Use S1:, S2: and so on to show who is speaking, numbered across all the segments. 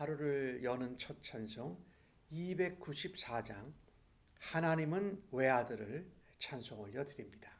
S1: 하루를 여는 첫 찬송 294장 하나님은 외아들을 찬송 올려드립니다.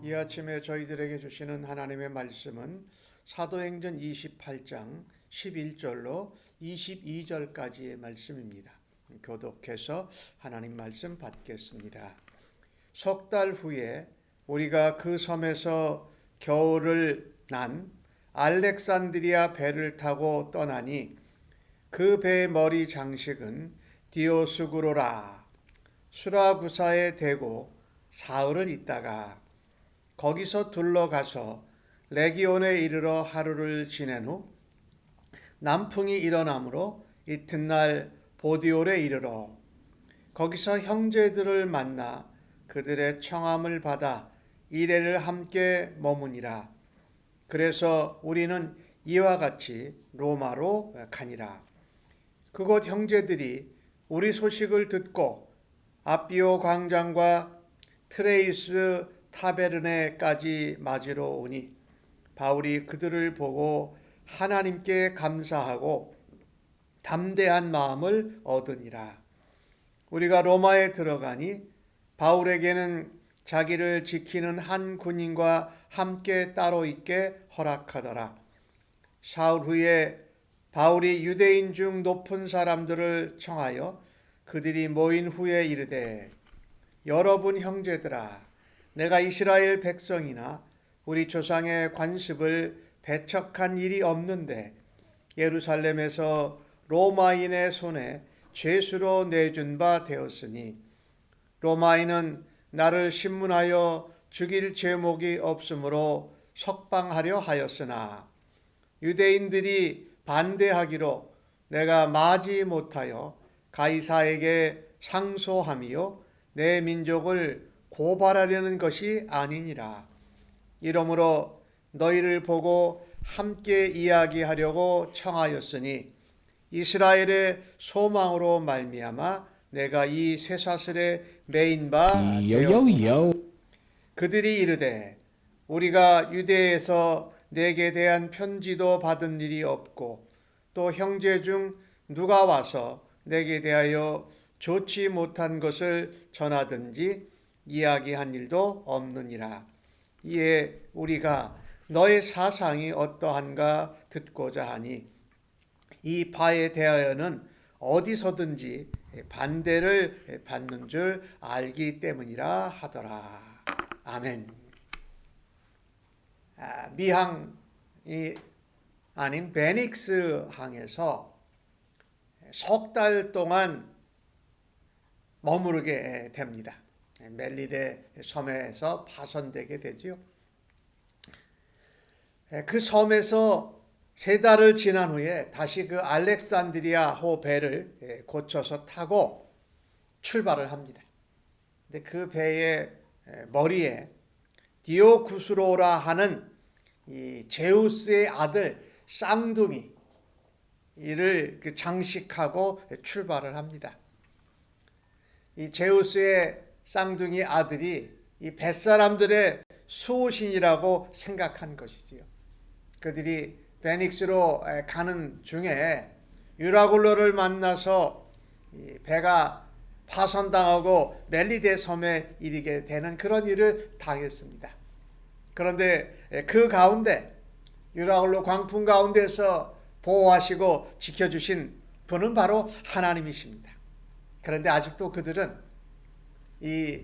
S1: 이 아침에 저희들에게 주시는 하나님의 말씀은 사도행전 28장 11절로 22절까지의 말씀입니다. 교독해서 하나님 말씀 받겠습니다. 석 달 후에 우리가 그 섬에서 겨울을 난 알렉산드리아 배를 타고 떠나니 그 배의 머리 장식은 디오스구로라. 수라구사에 대고 사흘을 있다가 거기서 둘러가서 레기온에 이르러 하루를 지낸 후 남풍이 일어나므로 이튿날 보디올에 이르러 거기서 형제들을 만나 그들의 청함을 받아 이레를 함께 머무니라. 그래서 우리는 이와 같이 로마로 가니라. 그곳 형제들이 우리 소식을 듣고 아비오 광장과 트레이스 타베르네까지 맞으러 오니 바울이 그들을 보고 하나님께 감사하고 담대한 마음을 얻으니라. 우리가 로마에 들어가니 바울에게는 자기를 지키는 한 군인과 함께 따로 있게 허락하더라. 사흘 후에 바울이 유대인 중 높은 사람들을 청하여 그들이 모인 후에 이르되, 여러분 형제들아, 내가 이스라엘 백성이나 우리 조상의 관습을 배척한 일이 없는데 예루살렘에서 로마인의 손에 죄수로 내준 바 되었으니 로마인은 나를 신문하여 죽일 제목이 없으므로 석방하려 하였으나 유대인들이 반대하기로 내가 마지 못하여 가이사에게 상소함이요 내 민족을 고발하려는 것이 아니니라. 이러므로 너희를 보고 함께 이야기하려고 청하였으니 이스라엘의 소망으로 말미암아 내가 이 쇠사슬에 매인 바 되었구나. 그들이 이르되, 우리가 유대에서 내게 대한 편지도 받은 일이 없고 또 형제 중 누가 와서 내게 대하여 좋지 못한 것을 전하든지 이야기한 일도 없느니라. 이에 우리가 너의 사상이 어떠한가 듣고자 하니 이 바에 대하여는 어디서든지 반대를 받는 줄 알기 때문이라 하더라. 아멘. 미항이 아닌 베닉스 항에서 석 달 동안 머무르게 됩니다. 멜리데 섬에서 파손되게 되지요. 그 섬에서 3달을 지난 후에 다시 그 알렉산드리아호 배를 고쳐서 타고 출발을 합니다. 근데 그 배의 머리에 디오쿠스로라 하는 이 제우스의 아들 쌍둥이 이를 장식하고 출발을 합니다. 이 제우스의 쌍둥이 아들이 이 뱃사람들의 수호신이라고 생각한 것이지요. 그들이 베닉스로 가는 중에 유라굴로를 만나서 배가 파손당하고 멜리데 섬에 이르게 되는 그런 일을 당했습니다. 그런데 그 가운데 유라굴로 광풍 가운데서 보호하시고 지켜주신 분은 바로 하나님이십니다. 그런데 아직도 그들은 이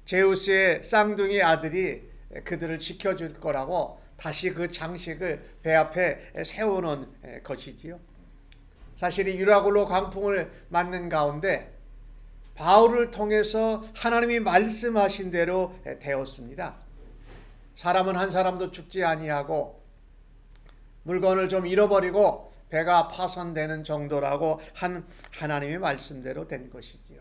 S1: 제우스의 쌍둥이 아들이 그들을 지켜줄 거라고 다시 그 장식을 배 앞에 세우는 것이지요. 사실 이 유라굴로 광풍을 맞는 가운데 바울을 통해서 하나님이 말씀하신 대로 되었습니다. 사람은 한 사람도 죽지 아니하고 물건을 좀 잃어버리고 배가 파손되는 정도라고 한 하나님의 말씀대로 된 것이지요.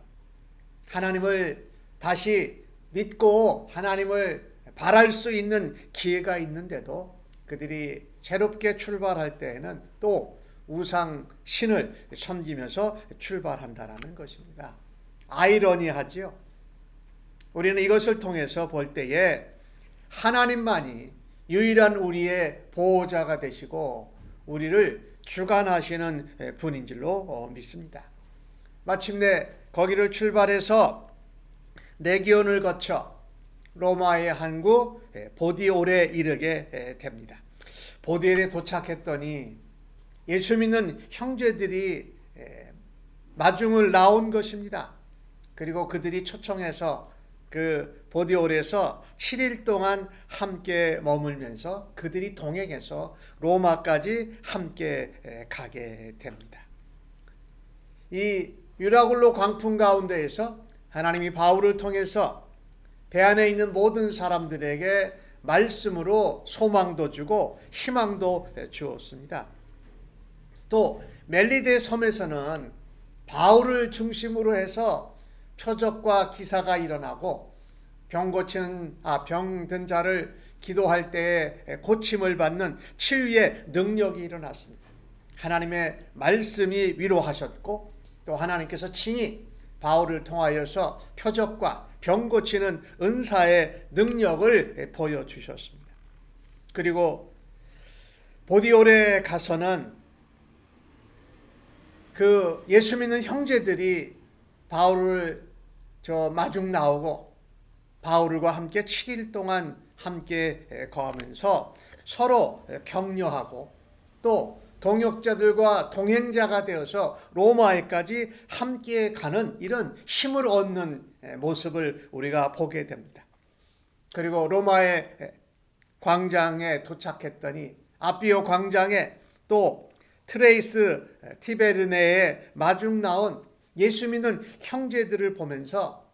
S1: 하나님을 다시 믿고 하나님을 바랄 수 있는 기회가 있는데도 그들이 새롭게 출발할 때에는 또 우상 신을 섬기면서 출발한다라는 것입니다. 아이러니하지요. 우리는 이것을 통해서 볼 때에 하나님만이 유일한 우리의 보호자가 되시고 우리를 주관하시는 분인 줄로 믿습니다. 마침내 거기를 출발해서 레기온을 거쳐 로마의 항구 보디올에 이르게 됩니다. 보디올에 도착했더니 예수 믿는 형제들이 마중을 나온 것입니다. 그리고 그들이 초청해서 그 보디올에서 7일 동안 함께 머물면서 그들이 동행해서 로마까지 함께 가게 됩니다. 이 유라굴로 광풍 가운데에서 하나님이 바울을 통해서 배 안에 있는 모든 사람들에게 말씀으로 소망도 주고 희망도 주었습니다. 또 멜리데 섬에서는 바울을 중심으로 해서 표적과 기사가 일어나고 병든 자를 기도할 때에 고침을 받는 치유의 능력이 일어났습니다. 하나님의 말씀이 위로하셨고 또 하나님께서 친히 바울을 통하여서 표적과 병 고치는 은사의 능력을 보여주셨습니다. 그리고 보디올에 가서는 그 예수 믿는 형제들이 바울을 마중 나오고 바울과 함께 7일 동안 함께 거하면서 서로 격려하고 또 동역자들과 동행자가 되어서 로마에까지 함께 가는 이런 힘을 얻는 모습을 우리가 보게 됩니다. 그리고 로마의 광장에 도착했더니 아피오 광장에 또 트레이스 티베르네에 마중 나온 예수 믿는 형제들을 보면서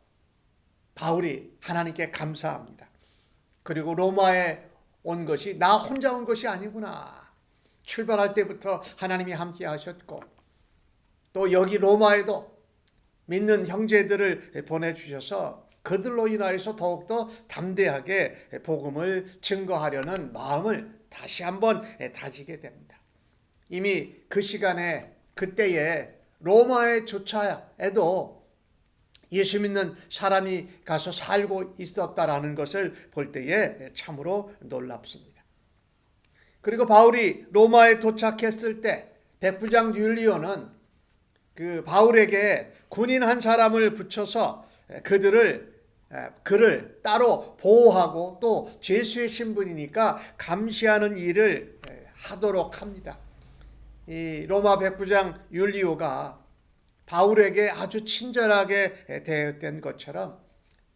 S1: 바울이 하나님께 감사합니다. 그리고 로마에 온 것이 나 혼자 온 것이 아니구나. 출발할 때부터 하나님이 함께 하셨고 또 여기 로마에도 믿는 형제들을 보내주셔서 그들로 인하여서 더욱더 담대하게 복음을 증거하려는 마음을 다시 한번 다지게 됩니다. 이미 그 시간에 그때에 로마에 조차에도 예수 믿는 사람이 가서 살고 있었다라는 것을 볼 때에 참으로 놀랍습니다. 그리고 바울이 로마에 도착했을 때 백부장 율리오는 그 바울에게 군인 한 사람을 붙여서 그를 따로 보호하고 또 제수의 신분이니까 감시하는 일을 하도록 합니다. 이 로마 백부장 율리오가 바울에게 아주 친절하게 대했던 것처럼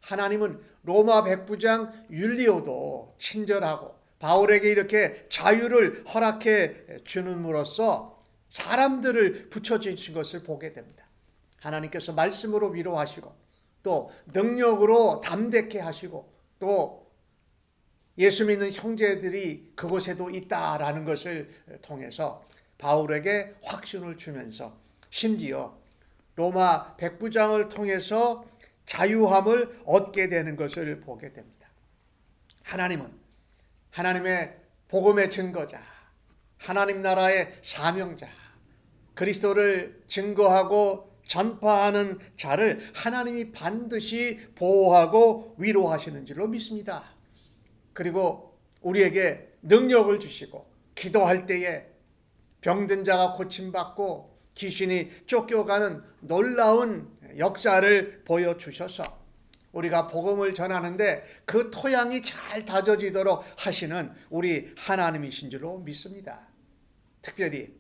S1: 하나님은 로마 백부장 율리오도 친절하고 바울에게 이렇게 자유를 허락해 주는으로써 사람들을 붙여주신 것을 보게 됩니다. 하나님께서 말씀으로 위로하시고 또 능력으로 담대케 하시고 또 예수 믿는 형제들이 그곳에도 있다라는 것을 통해서 바울에게 확신을 주면서 심지어 로마 백부장을 통해서 자유함을 얻게 되는 것을 보게 됩니다. 하나님은 하나님의 복음의 증거자, 하나님 나라의 사명자, 그리스도를 증거하고 전파하는 자를 하나님이 반드시 보호하고 위로하시는 줄로 믿습니다. 그리고 우리에게 능력을 주시고 기도할 때에 병든 자가 고침받고 귀신이 쫓겨가는 놀라운 역사를 보여주셔서 우리가 복음을 전하는데 그 토양이 잘 다져지도록 하시는 우리 하나님이신 줄로 믿습니다. 특별히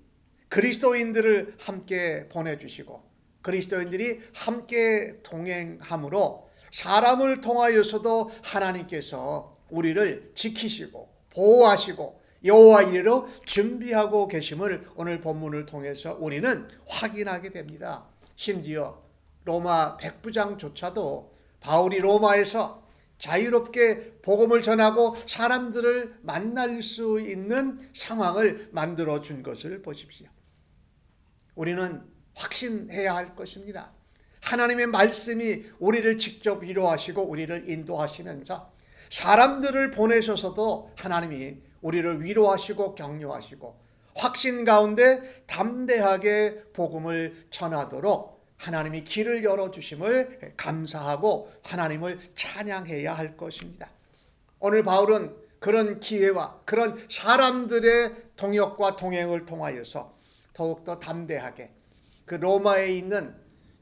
S1: 그리스도인들을 함께 보내주시고 그리스도인들이 함께 동행함으로 사람을 통하여서도 하나님께서 우리를 지키시고 보호하시고 여호와 이르러 준비하고 계심을 오늘 본문을 통해서 우리는 확인하게 됩니다. 심지어 로마 백부장조차도 바울이 로마에서 자유롭게 복음을 전하고 사람들을 만날 수 있는 상황을 만들어 준 것을 보십시오. 우리는 확신해야 할 것입니다. 하나님의 말씀이 우리를 직접 위로하시고 우리를 인도하시면서 사람들을 보내셔서도 하나님이 우리를 위로하시고 격려하시고 확신 가운데 담대하게 복음을 전하도록 하나님이 길을 열어주심을 감사하고 하나님을 찬양해야 할 것입니다. 오늘 바울은 그런 기회와 그런 사람들의 동역과 동행을 통하여서 더욱더 담대하게 그 로마에 있는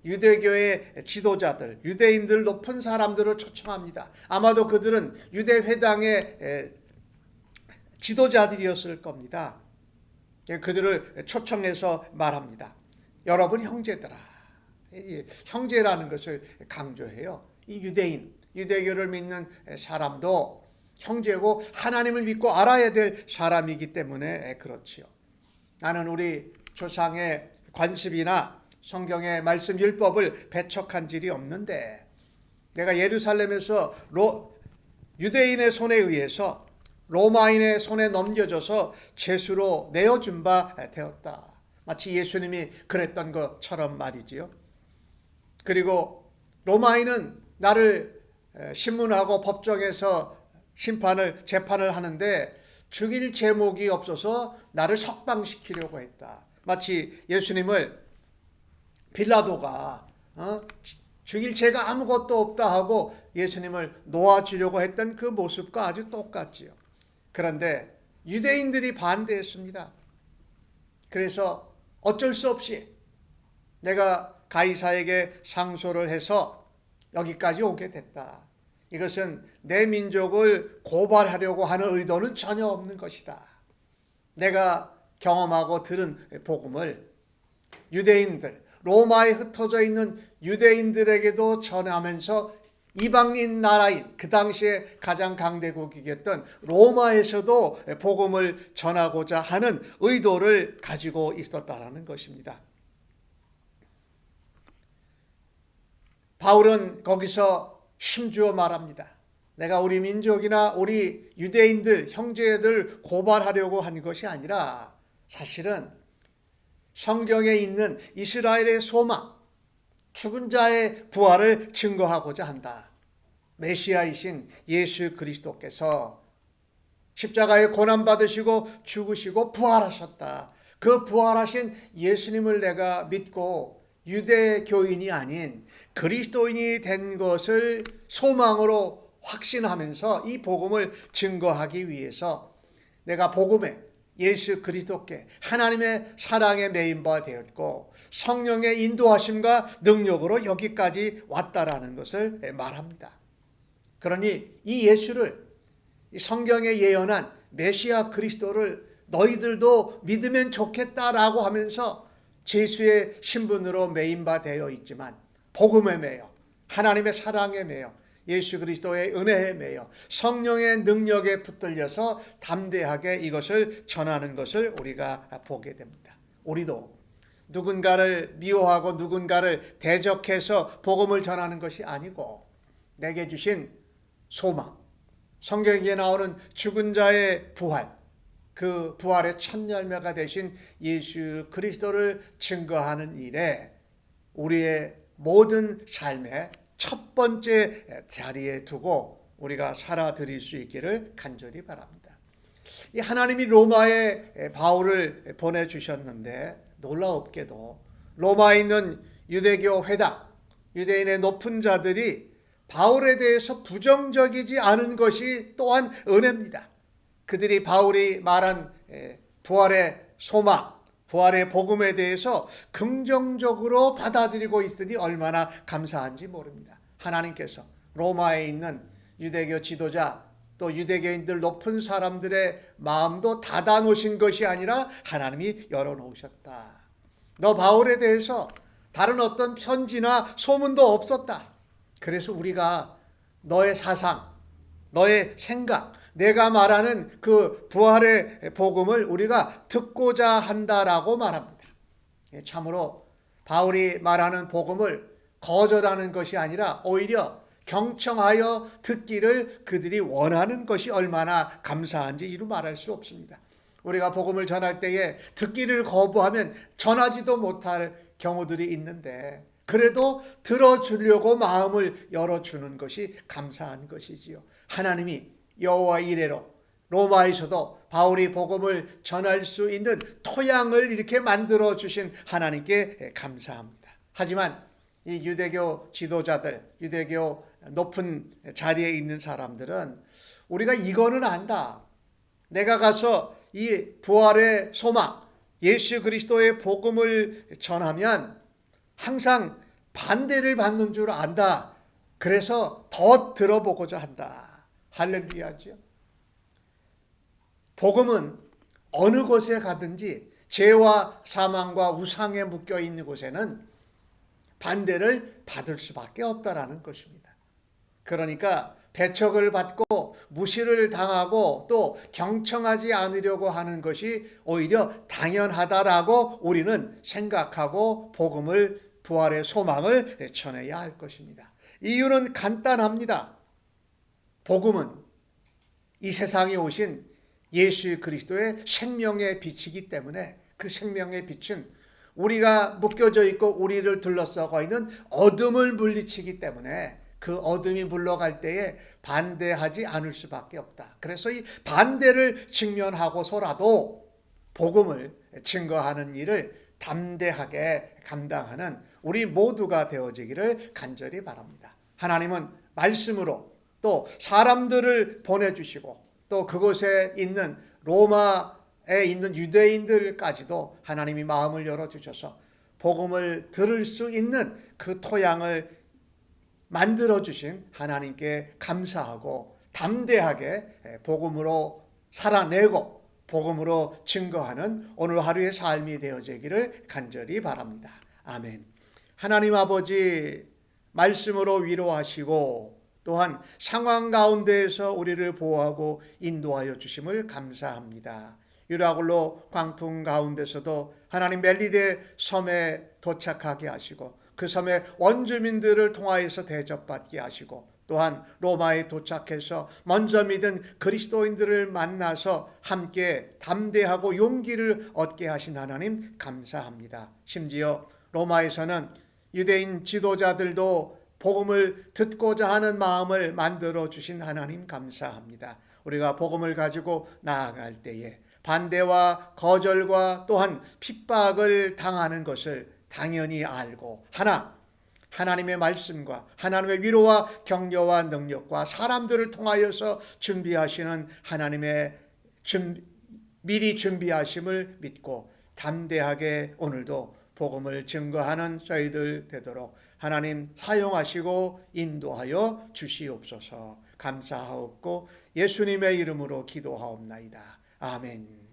S1: 유대교의 지도자들, 유대인들 높은 사람들을 초청합니다. 아마도 그들은 유대회당의 지도자들이었을 겁니다. 그들을 초청해서 말합니다. 여러분 형제들아. 형제라는 것을 강조해요. 이 유대교를 믿는 사람도 형제고 하나님을 믿고 알아야 될 사람이기 때문에 그렇지요. 나는 우리 조상의 관습이나 성경의 말씀 율법을 배척한 일이 없는데 내가 예루살렘에서 유대인의 손에 의해서 로마인의 손에 넘겨져서 죄수로 내어준 바 되었다. 마치 예수님이 그랬던 것처럼 말이지요. 그리고 로마인은 나를 신문하고 법정에서 재판을 하는데 죽일 제목이 없어서 나를 석방시키려고 했다. 마치 예수님을 빌라도가 죽일 죄가 아무것도 없다 하고 예수님을 놓아주려고 했던 그 모습과 아주 똑같지요. 그런데 유대인들이 반대했습니다. 그래서 어쩔 수 없이 내가 가이사에게 상소를 해서 여기까지 오게 됐다. 이것은 내 민족을 고발하려고 하는 의도는 전혀 없는 것이다. 내가 경험하고 들은 복음을 유대인들, 로마에 흩어져 있는 유대인들에게도 전하면서 이방인 나라인 그 당시에 가장 강대국이었던 로마에서도 복음을 전하고자 하는 의도를 가지고 있었다라는 것입니다. 바울은 거기서 힘주어 말합니다. 내가 우리 민족이나 우리 유대인들, 형제들 고발하려고 한 것이 아니라 사실은 성경에 있는 이스라엘의 소망, 죽은 자의 부활을 증거하고자 한다. 메시아이신 예수 그리스도께서 십자가에 고난받으시고 죽으시고 부활하셨다. 그 부활하신 예수님을 내가 믿고 유대교인이 아닌 그리스도인이 된 것을 소망으로 확신하면서 이 복음을 증거하기 위해서 내가 복음에 예수 그리스도께 하나님의 사랑에 매인바 되었고 성령의 인도하심과 능력으로 여기까지 왔다라는 것을 말합니다. 그러니 이 예수를, 이 성경에 예언한 메시아 그리스도를 너희들도 믿으면 좋겠다라고 하면서 제수의 신분으로 매인바 되어 있지만 복음에 매여 하나님의 사랑에 매여 예수 그리스도의 은혜에 매여 성령의 능력에 붙들려서 담대하게 이것을 전하는 것을 우리가 보게 됩니다. 우리도 누군가를 미워하고 누군가를 대적해서 복음을 전하는 것이 아니고 내게 주신 소망, 성경에 나오는 죽은 자의 부활, 그 부활의 첫 열매가 되신 예수 그리스도를 증거하는 일에 우리의 모든 삶의 첫 번째 자리에 두고 우리가 살아드릴 수 있기를 간절히 바랍니다. 이 하나님이 로마에 바울을 보내주셨는데 놀라웠게도 로마에 있는 유대교 회당, 유대인의 높은 자들이 바울에 대해서 부정적이지 않은 것이 또한 은혜입니다. 그들이 바울이 말한 부활의 소망, 부활의 복음에 대해서 긍정적으로 받아들이고 있으니 얼마나 감사한지 모릅니다. 하나님께서 로마에 있는 유대교 지도자 또 유대교인들 높은 사람들의 마음도 닫아 놓으신 것이 아니라 하나님이 열어놓으셨다. 너 바울에 대해서 다른 어떤 편지나 소문도 없었다. 그래서 우리가 너의 사상, 너의 생각, 내가 말하는 그 부활의 복음을 우리가 듣고자 한다라고 말합니다. 참으로 바울이 말하는 복음을 거절하는 것이 아니라 오히려 경청하여 듣기를 그들이 원하는 것이 얼마나 감사한지 이루 말할 수 없습니다. 우리가 복음을 전할 때에 듣기를 거부하면 전하지도 못할 경우들이 있는데 그래도 들어주려고 마음을 열어주는 것이 감사한 것이지요. 하나님이 여호와 이레로 로마에서도 바울이 복음을 전할 수 있는 토양을 이렇게 만들어 주신 하나님께 감사합니다. 하지만 이 유대교 지도자들, 유대교 높은 자리에 있는 사람들은 우리가 이거는 안다. 내가 가서 이 부활의 소망, 예수 그리스도의 복음을 전하면 항상 반대를 받는 줄 안다. 그래서 더 들어보고자 한다. 할렐루야죠. 복음은 어느 곳에 가든지 죄와 사망과 우상에 묶여 있는 곳에는 반대를 받을 수밖에 없다라는 것입니다. 그러니까 배척을 받고 무시를 당하고 또 경청하지 않으려고 하는 것이 오히려 당연하다라고 우리는 생각하고 복음을, 부활의 소망을 전해야 할 것입니다. 이유는 간단합니다. 복음은 이 세상에 오신 예수 그리스도의 생명의 빛이기 때문에 그 생명의 빛은 우리가 묶여져 있고 우리를 둘러싸고 있는 어둠을 물리치기 때문에 그 어둠이 물러갈 때에 반대하지 않을 수밖에 없다. 그래서 이 반대를 직면하고서라도 복음을 증거하는 일을 담대하게 감당하는 우리 모두가 되어지기를 간절히 바랍니다. 하나님은 말씀으로 또 사람들을 보내주시고 또 그곳에 있는 로마에 있는 유대인들까지도 하나님이 마음을 열어주셔서 복음을 들을 수 있는 그 토양을 만들어주신 하나님께 감사하고 담대하게 복음으로 살아내고 복음으로 증거하는 오늘 하루의 삶이 되어지기를 간절히 바랍니다. 아멘. 하나님 아버지 말씀으로 위로하시고 또한 상황 가운데에서 우리를 보호하고 인도하여 주심을 감사합니다. 유라굴로 광풍 가운데서도 하나님 멜리데 섬에 도착하게 하시고 그 섬의 원주민들을 통하여서 대접받게 하시고 또한 로마에 도착해서 먼저 믿은 그리스도인들을 만나서 함께 담대하고 용기를 얻게 하신 하나님 감사합니다. 심지어 로마에서는 유대인 지도자들도 복음을 듣고자 하는 마음을 만들어 주신 하나님 감사합니다. 우리가 복음을 가지고 나아갈 때에 반대와 거절과 또한 핍박을 당하는 것을 당연히 알고 하나님의 말씀과 하나님의 위로와 격려와 능력과 사람들을 통하여서 준비하시는 하나님의 미리 준비하심을 믿고 담대하게 오늘도 복음을 증거하는 저희들 되도록 하나님 사용하시고 인도하여 주시옵소서. 감사하옵고 예수님의 이름으로 기도하옵나이다. 아멘.